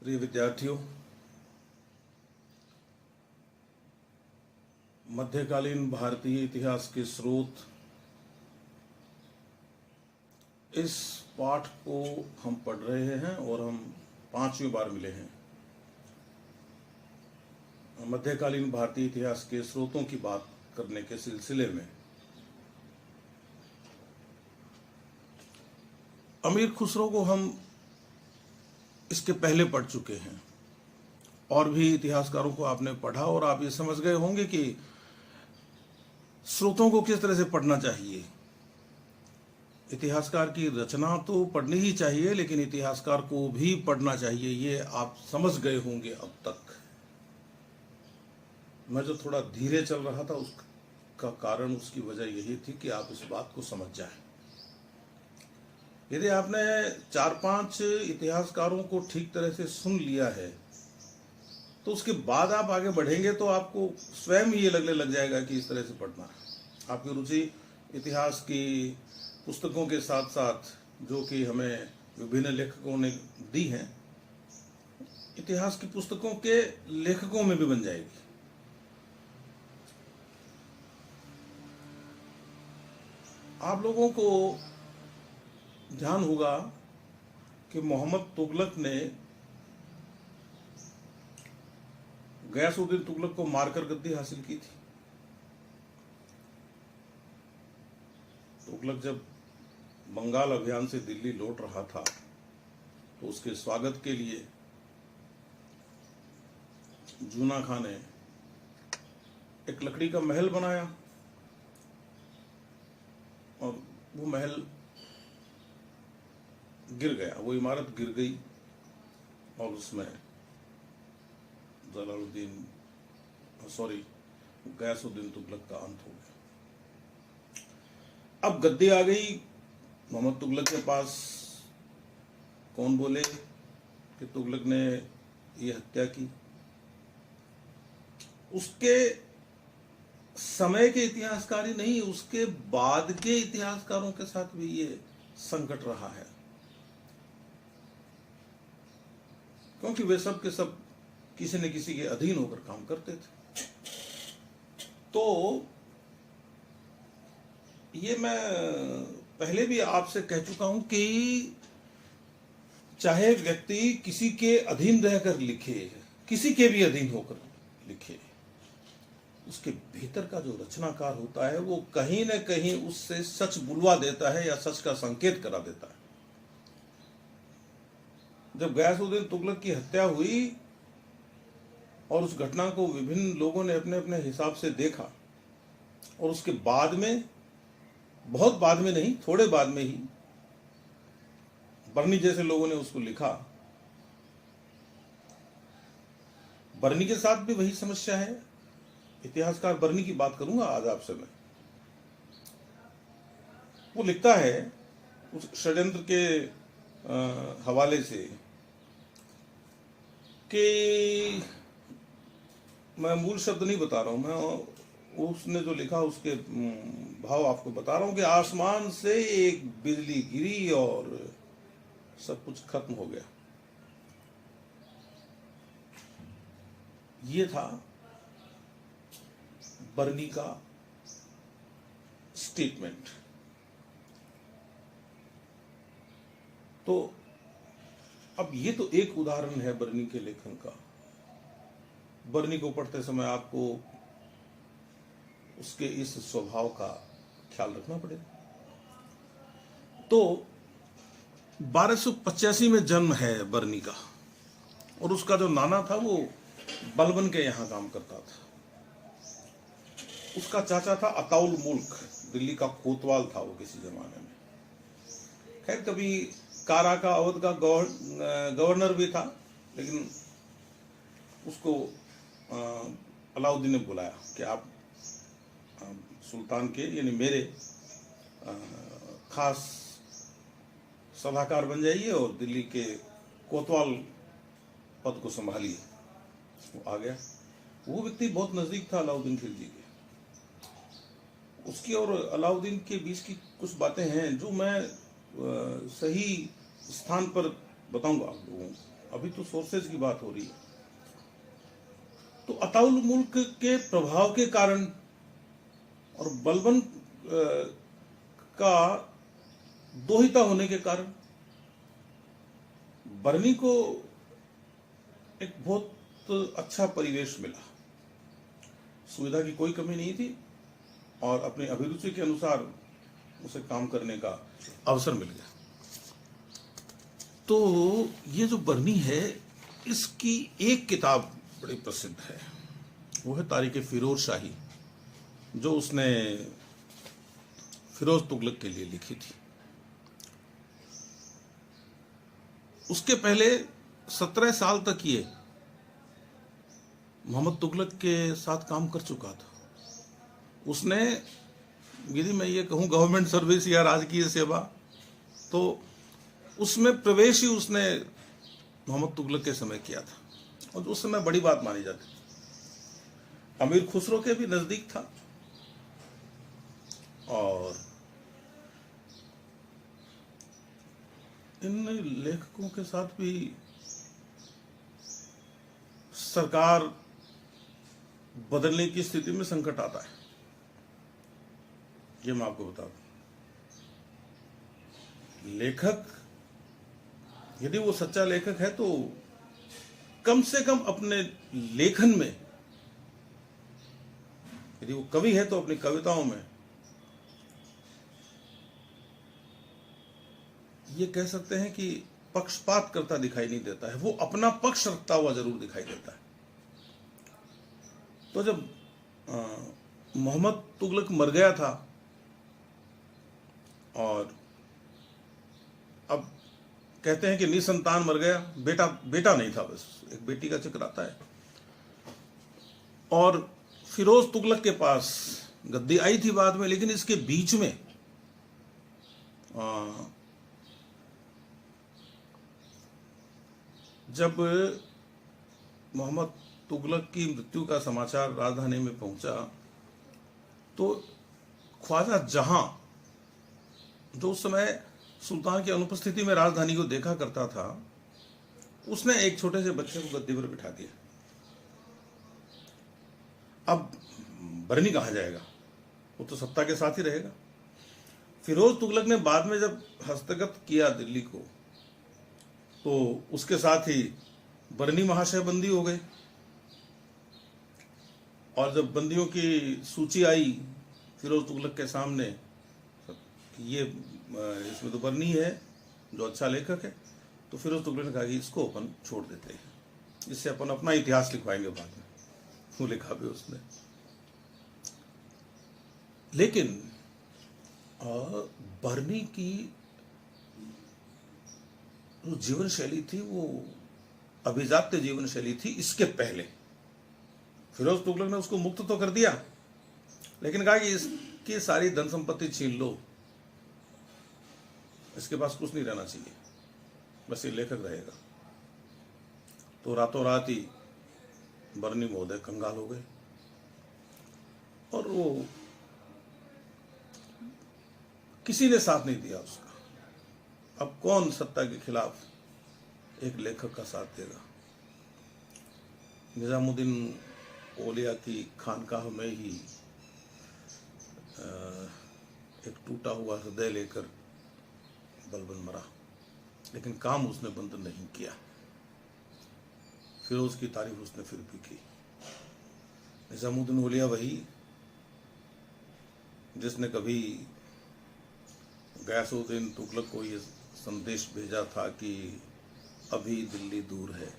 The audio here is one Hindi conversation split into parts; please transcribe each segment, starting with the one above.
प्रिय विद्यार्थियों, मध्यकालीन भारतीय इतिहास के स्रोत इस पाठ को हम पढ़ रहे हैं और हम 5वीं बार मिले हैं। मध्यकालीन भारतीय इतिहास के स्रोतों की बात करने के सिलसिले में अमीर खुसरो को हम इसके पहले पढ़ चुके हैं और भी इतिहासकारों को आपने पढ़ा और आप ये समझ गए होंगे कि स्रोतों को किस तरह से पढ़ना चाहिए। इतिहासकार की रचना तो पढ़नी ही चाहिए, लेकिन इतिहासकार को भी पढ़ना चाहिए, ये आप समझ गए होंगे अब तक। मैं जो थोड़ा धीरे चल रहा था उसका कारण, उसकी वजह यही थी कि आप इस बात को समझ जाएं। यदि आपने 4-5 इतिहासकारों को ठीक तरह से सुन लिया है तो उसके बाद आप आगे बढ़ेंगे तो आपको स्वयं ये लगने लग जाएगा कि इस तरह से पढ़ना है। आपकी रुचि इतिहास की पुस्तकों के साथ साथ, जो कि हमें विभिन्न लेखकों ने दी हैं, इतिहास की पुस्तकों के लेखकों में भी बन जाएगी। आप लोगों को ध्यान होगा कि मोहम्मद तुगलक ने गयासुद्दीन तुगलक को मारकर गद्दी हासिल की थी। तुगलक जब बंगाल अभियान से दिल्ली लौट रहा था तो उसके स्वागत के लिए जूना खां ने एक लकड़ी का महल बनाया और वो महल गिर गया, वो इमारत गिर गई और उसमें गयासुद्दीन तुगलक का अंत हो गया। अब गद्दी आ गई मोहम्मद तुगलक के पास। कौन बोले कि तुगलक ने ये हत्या की? उसके समय के इतिहासकार ही नहीं, उसके बाद के इतिहासकारों के साथ भी ये संकट रहा है, क्योंकि वे सब के सब किसी न किसी के अधीन होकर काम करते थे। तो ये मैं पहले भी आपसे कह चुका हूं कि चाहे व्यक्ति किसी के अधीन रहकर लिखे, किसी के भी अधीन होकर लिखे, उसके भीतर का जो रचनाकार होता है वो कहीं न कहीं उससे सच बुलवा देता है या सच का संकेत करा देता है। जब गयासुद्दीन तुगलक की हत्या हुई और उस घटना को विभिन्न लोगों ने अपने अपने हिसाब से देखा और उसके बाद में, बहुत बाद में नहीं, थोड़े बाद में ही बर्नी जैसे लोगों ने उसको लिखा। बर्नी के साथ भी वही समस्या है। इतिहासकार बर्नी की बात करूंगा आज आपसे मैं। वो लिखता है उस षड्यंत्र के हवाले से कि मैं मूल शब्द नहीं बता रहा हूं, मैं उसने जो लिखा उसके भाव आपको बता रहा हूं कि आसमान से एक बिजली गिरी और सब कुछ खत्म हो गया। ये था बर्नी का स्टेटमेंट। तो अब ये तो एक उदाहरण है बर्नी के लेखन का। बर्नी को पढ़ते समय आपको उसके इस स्वभाव का ख्याल रखना पड़ेगा। तो 1285 में जन्म है बर्नी का और उसका जो नाना था वो बलबन के यहां काम करता था। उसका चाचा था अताउल मुल्क, दिल्ली का कोतवाल था वो किसी जमाने में। खैर, कभी कारा का, अवध का गवर्नर भी था, लेकिन उसको अलाउद्दीन ने बुलाया कि आप सुल्तान के, यानी मेरे खास सलाहकार बन जाइए और दिल्ली के कोतवाल पद को संभालिए। वो आ गया। वो व्यक्ति बहुत नजदीक था अलाउद्दीन खिलजी के। उसकी और अलाउद्दीन के बीच की कुछ बातें हैं जो मैं सही स्थान पर बताऊंगा आप लोगों को, अभी तो सोर्सेज की बात हो रही है। तो अताउल मुल्क के प्रभाव के कारण और बलबन का दोहिता होने के कारण बर्नी को एक बहुत अच्छा परिवेश मिला। सुविधा की कोई कमी नहीं थी और अपनी अभिरुचि के अनुसार उसे काम करने का अवसर मिल गया। तो ये जो बर्नी है, इसकी एक किताब बड़ी प्रसिद्ध है, वो है तारीख फिरोज शाही, जो उसने फिरोज तुगलक के लिए लिखी थी। उसके पहले 17 साल तक ये मोहम्मद तुगलक के साथ काम कर चुका था। उसने, यदि मैं ये कहूँ गवर्नमेंट सर्विस या राजकीय सेवा, तो उसमें प्रवेश ही उसने मोहम्मद तुगलक के समय किया था और उस समय बड़ी बात मानी जाती। अमीर खुसरो के भी नजदीक था और इन लेखकों के साथ भी सरकार बदलने की स्थिति में संकट आता है, ये मैं आपको बता दूं। लेखक यदि वो सच्चा लेखक है तो कम से कम अपने लेखन में, यदि वो कवि है तो अपनी कविताओं में ये कह सकते हैं कि पक्षपात करता दिखाई नहीं देता है, वो अपना पक्ष रखता हुआ जरूर दिखाई देता है। तो जब मोहम्मद तुगलक मर गया था और अब कहते हैं कि निसंतान मर गया, बेटा नहीं था, बस एक बेटी का जिक्र आता है। और फिरोज तुगलक के पास गद्दी आई थी बाद में, लेकिन इसके बीच में जब मोहम्मद तुगलक की मृत्यु का समाचार राजधानी में पहुंचा तो ख्वाजा जहां, जो उस समय सुल्तान की अनुपस्थिति में राजधानी को देखा करता था, उसने एक छोटे से बच्चे को गद्दी पर बिठा दिया। अब बरनी कहां जाएगा, वो तो सत्ता के साथ ही रहेगा। फिरोज तुगलक ने बाद में जब हस्तगत किया दिल्ली को, तो उसके साथ ही बरनी महाशय बंदी हो गए। और जब बंदियों की सूची आई फिरोज तुगलक के सामने, ये इसमें तो बरनी है जो अच्छा लेखक है, तो फिरोज तुगलक ने कहा कि इसको अपन छोड़ देते हैं, इससे अपन अपना इतिहास लिखवाएंगे बाद में। वो लिखा भी उसने। लेकिन बरनी की जो जीवन शैली थी वो अभिजात्य जीवन शैली थी। इसके पहले फिरोज तुगलक ने उसको मुक्त तो कर दिया, लेकिन कहा कि इसकी सारी धन संपत्ति छीन लो, इसके पास कुछ नहीं रहना चाहिए, बस ये लेखक रहेगा। तो रातों रात ही बरनी महोदय कंगाल हो गए और वो किसी ने साथ नहीं दिया उसका। अब कौन सत्ता के खिलाफ एक लेखक का साथ देगा। निजामुद्दीन औलिया की खानकाह में ही एक टूटा हुआ हृदय लेकर बलबन मरा, लेकिन काम उसने बंद नहीं किया। फिरोज की तारीफ उसने फिर भी की। निजामुद्दीन औलिया वही जिसने कभी गयासुद्दीन तुगलक को ये संदेश भेजा था कि अभी दिल्ली दूर है।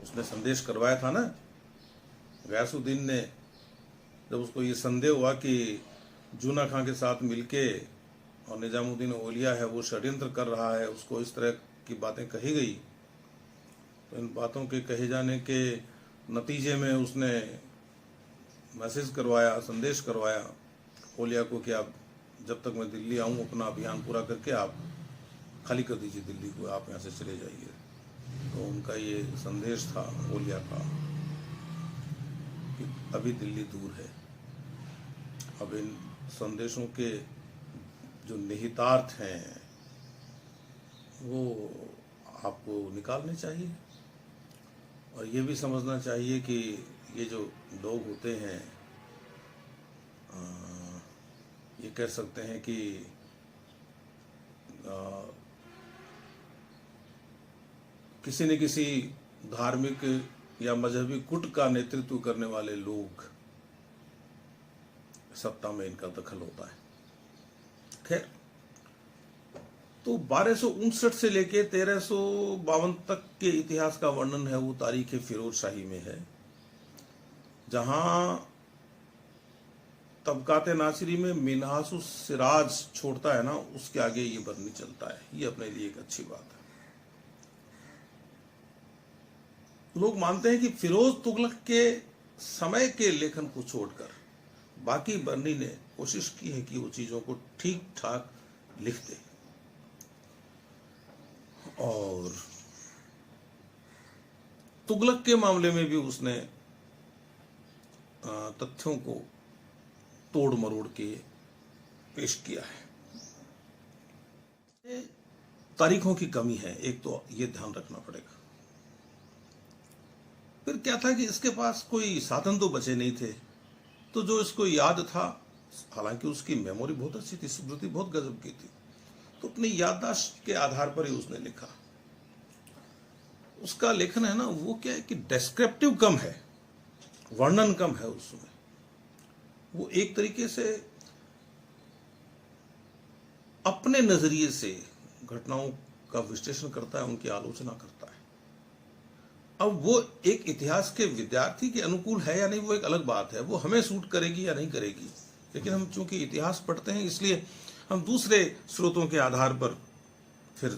उसने संदेश करवाया था ना, गयासुद्दीन ने, जब उसको ये संदेह हुआ कि जूना खां के साथ मिलके और निजामुद्दीन औलिया है वो षड्यंत्र कर रहा है, उसको इस तरह की बातें कही गई, तो इन बातों के कहे जाने के नतीजे में उसने मैसेज करवाया, संदेश करवाया औलिया को कि आप जब तक मैं दिल्ली आऊँ अपना अभियान पूरा करके आप खाली कर दीजिए दिल्ली को, आप यहाँ से चले जाइए। तो उनका ये संदेश था औलिया का कि अभी दिल्ली दूर है। अब इन संदेशों के जो निहितार्थ हैं वो आपको निकालने चाहिए। और ये भी समझना चाहिए कि ये जो लोग होते हैं, ये कह सकते हैं कि किसी न किसी धार्मिक या मजहबी गुट का नेतृत्व करने वाले लोग, सत्ता में इनका दखल होता है। खैर, तो 1259 से लेके 1352 तक के इतिहास का वर्णन है वो तारीख फिरोज शाही में है, जहां तबकात नासिरी में मिनहासुस सिराज छोड़ता है ना, उसके आगे ये बरनी चलता है। ये अपने लिए एक अच्छी बात है। लोग मानते हैं कि फिरोज तुगलक के समय के लेखन को छोड़कर बाकी बरनी ने कोशिश की है कि वो चीजों को ठीक ठाक लिख दे और तुगलक के मामले में भी उसने तथ्यों को तोड़ मरोड़ के पेश किया है। तारीखों की कमी है, एक तो ये ध्यान रखना पड़ेगा। फिर क्या था कि इसके पास कोई साधन तो बचे नहीं थे, तो जो इसको याद था, हालांकि उसकी मेमोरी बहुत अच्छी थी, स्मृति बहुत गजब की थी, तो अपनी याददाश्त के आधार पर ही उसने लिखा। उसका लेखन है ना, वो क्या है कि डेस्क्रिप्टिव कम है, वर्णन कम है उसमें। वो एक तरीके से अपने नजरिए से घटनाओं का विश्लेषण करता है, उनकी आलोचना करता है। अब वो एक इतिहास के विद्यार्थी के अनुकूल है या नहीं, वो एक अलग बात है, वो हमें सूट करेगी या नहीं करेगी। लेकिन हम चूंकि इतिहास पढ़ते हैं, इसलिए हम दूसरे स्रोतों के आधार पर फिर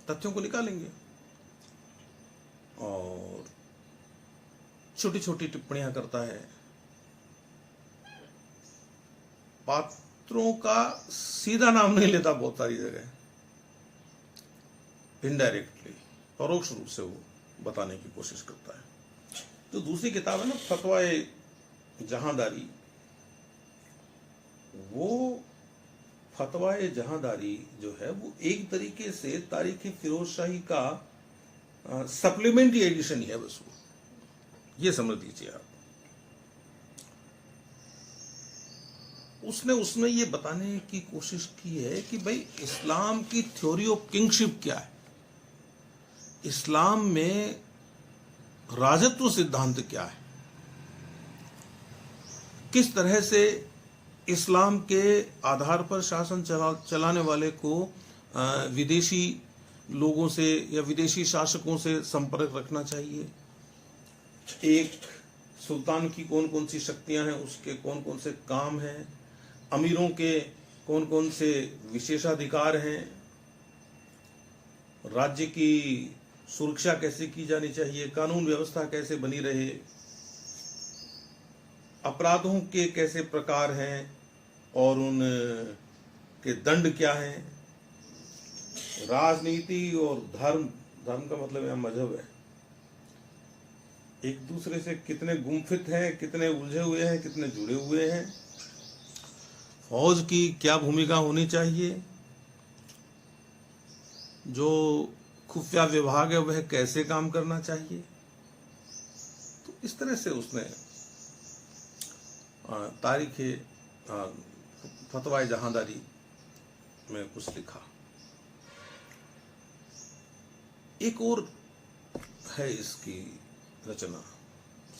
तथ्यों को निकालेंगे और छोटी छोटी टिप्पणियां करता है। पात्रों का सीधा नाम नहीं लेता बहुत सारी जगह, इनडायरेक्टली, परोक्ष रूप से वो बताने की कोशिश करता है। जो दूसरी किताब है ना, फतवाए जहांदारी, वो फतवाए जहांदारी जो है वो एक तरीके से तारीख फिरोज शाही का सप्लीमेंट्री एडिशन ही है, बस वो, ये समझ लीजिए आप। उसने उसमें ये बताने की कोशिश की है कि भाई इस्लाम की थ्योरी ऑफ किंगशिप क्या है, इस्लाम में राजत्व सिद्धांत क्या है, किस तरह से इस्लाम के आधार पर शासन चलाने वाले को विदेशी लोगों से या विदेशी शासकों से संपर्क रखना चाहिए, एक सुल्तान की कौन कौन सी शक्तियां हैं, उसके कौन कौन से काम हैं, अमीरों के कौन कौन से विशेषाधिकार हैं, राज्य की सुरक्षा कैसे की जानी चाहिए, कानून व्यवस्था कैसे बनी रहे, अपराधों के कैसे प्रकार हैं और उन के दंड क्या हैं, राजनीति और धर्म, धर्म का मतलब यहाँ मजहब है, एक दूसरे से कितने गुम्फित हैं, कितने उलझे हुए हैं, कितने जुड़े हुए हैं, फौज की क्या भूमिका होनी चाहिए, जो खुफिया विभाग है वह कैसे काम करना चाहिए। तो इस तरह से उसने तारीख फतवाए जहांदारी में कुछ लिखा। एक और है इसकी रचना,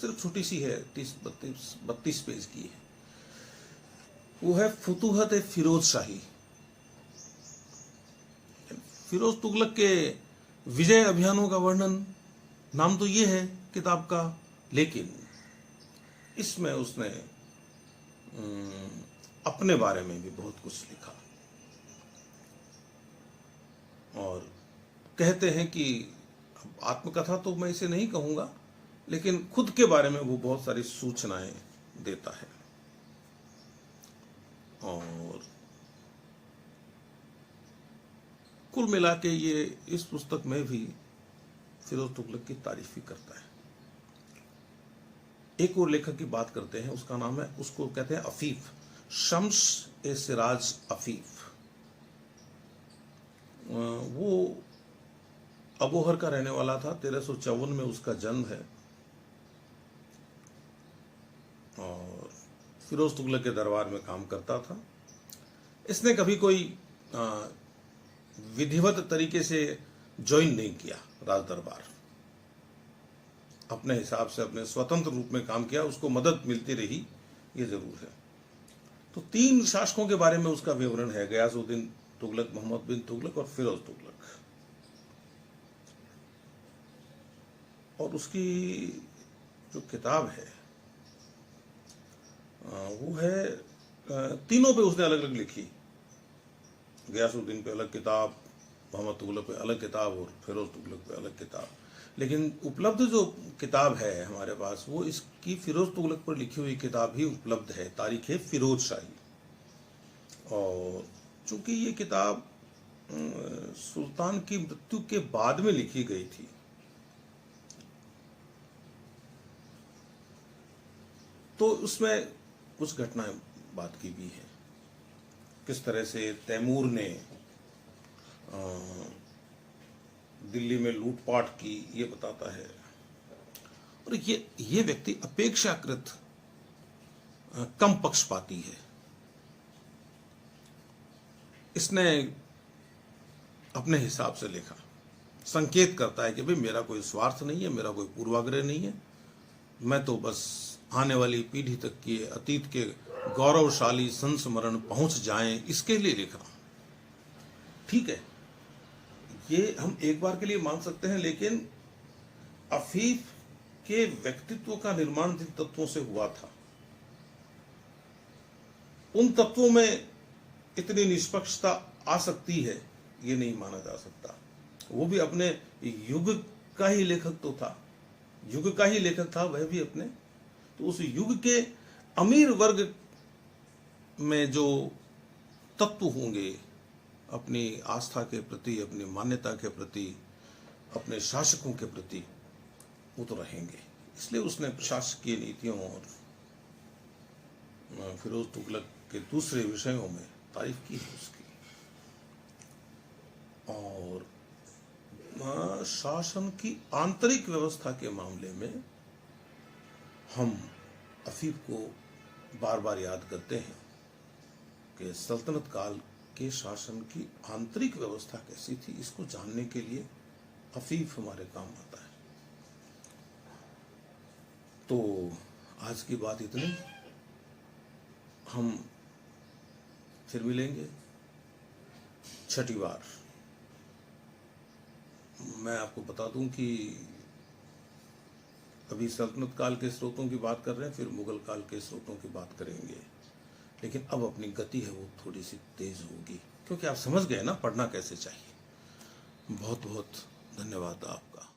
सिर्फ छोटी सी है, 32 पेज की है, वो है फुतूहत फिरोज शाही। फिरोज तुगलक के विजय अभियानों का वर्णन, नाम तो ये है किताब का, लेकिन इसमें उसने अपने बारे में भी बहुत कुछ लिखा और कहते हैं कि आत्मकथा तो मैं इसे नहीं कहूंगा, लेकिन खुद के बारे में वो बहुत सारी सूचनाएं देता है। और कुल मिला के ये इस पुस्तक में भी फिरोज तुगलक की तारीफ ही करता है। एक और लेखक की बात करते हैं, उसका नाम है, उसको कहते हैं अफीफ, शम्स ए सिराज अफीफ। वो अबोहर का रहने वाला था। 1354 में उसका जन्म है और फिरोज तुगलक के दरबार में काम करता था। इसने कभी कोई विधिवत तरीके से ज्वाइन नहीं किया राज दरबार, अपने हिसाब से अपने स्वतंत्र रूप में काम किया, उसको मदद मिलती रही, ये जरूर है। तो 3 शासकों के बारे में उसका विवरण है, गयासुद्दीन तुगलक, मोहम्मद बिन तुगलक और फिरोज तुगलक। और उसकी जो किताब है वो है, तीनों पे उसने अलग अलग लिखी। गयासुद्दीन पे अलग किताब, मोहम्मद तुगलक पे अलग किताब और फिरोज तुगलक पे अलग किताब। लेकिन उपलब्ध जो किताब है हमारे पास, वो इसकी फिरोज तुगलक पर लिखी हुई किताब ही उपलब्ध है, तारीख है फिरोज शाही। और चूंकि ये किताब सुल्तान की मृत्यु के बाद में लिखी गई थी, तो उसमें कुछ घटनाएं बात की भी है। किस तरह से तैमूर ने दिल्ली में लूटपाट की, ये बताता है। और ये व्यक्ति अपेक्षाकृत कम पक्षपाती है। इसने अपने हिसाब से लिखा, संकेत करता है कि भाई मेरा कोई स्वार्थ नहीं है, मेरा कोई पूर्वाग्रह नहीं है, मैं तो बस आने वाली पीढ़ी तक के अतीत के गौरवशाली संस्मरण पहुंच जाएं, इसके लिए लिख रहा हूं। ठीक है, ये हम एक बार के लिए मान सकते हैं, लेकिन अफीफ के व्यक्तित्व का निर्माण जिन तत्वों से हुआ था, उन तत्वों में इतनी निष्पक्षता आ सकती है, ये नहीं माना जा सकता। वो भी अपने युग का ही लेखक तो था, युग का ही लेखक था वह भी अपने। तो उस युग के अमीर वर्ग में जो तत्व होंगे, अपनी आस्था के प्रति, अपनी मान्यता के प्रति, अपने शासकों के प्रति, वो तो रहेंगे। इसलिए उसने प्रशासकीय नीतियों और फिरोज तुगलक के दूसरे विषयों में तारीफ की है उसकी। और शासन की आंतरिक व्यवस्था के मामले में हम अफीफ को बार बार याद करते हैं कि सल्तनत काल के शासन की आंतरिक व्यवस्था कैसी थी, इसको जानने के लिए अफीफ हमारे काम आता है। तो आज की बात इतनी, हम फिर मिलेंगे छठी बार। मैं आपको बता दूं कि अभी सल्तनत काल के स्रोतों की बात कर रहे हैं, फिर मुगल काल के स्रोतों की बात करेंगे, लेकिन अब अपनी गति है वो थोड़ी सी तेज होगी, क्योंकि आप समझ गए ना पढ़ना कैसे चाहिए। बहुत बहुत धन्यवाद आपका।